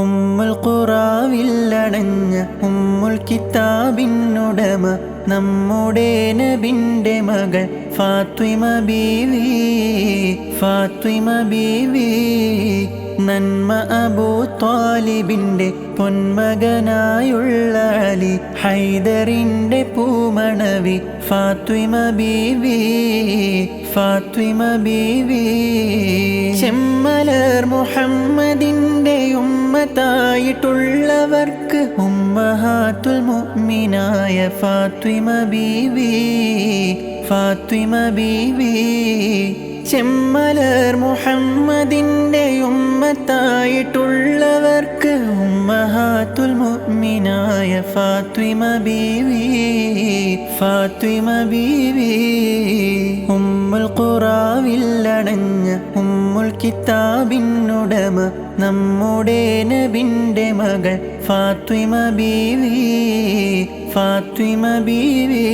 ഉമ്മുൽ ഖുറാവില്ലടഞ്ഞ ഉമ്മുൽ കിതാബിനുടമ നമ്മുടെ നബിന്റെ മകൾ ഫാത്തിമ ബീവി. ഫാത്തിമ ബീവി നന്മ അബൂ ത്വാലിബിന്റെ പൊന്മകനായുള്ള അലി ഹൈദറിന്റെ പൂമണവി ഫാത്തിമ ബീവി. ഫാത്തിമ ബീവി ചെമ്മലർ മുഹമ്മദിന്റെ ഉമ്മത്തായിട്ടുള്ളവർക്ക് ഉമ്മഹാത്തുൽ മുഅ്മിനായ ഫാത്തിമ ബീവി. ഫാത്തിമ ബീവി ചെമ്മലർ മുഹമ്മദിന്റെ ഉമ്മത്തായിട്ടുള്ളവർക്ക് ഉമ്മഹാത്തുൽ മുഅ്മിനായ ഫാത്തിമ ബീവി. ഫാത്തിമ ബീവി ഉമ്മുൽ ഖുറാവില്ലടഞ്ഞ ഉമ്മുൽ കിതാബിനുടമ നമ്മുടെ നബിന്റെ മകൾ ഫാത്തിമ ബീവി. ഫാത്തിമ ബീവി.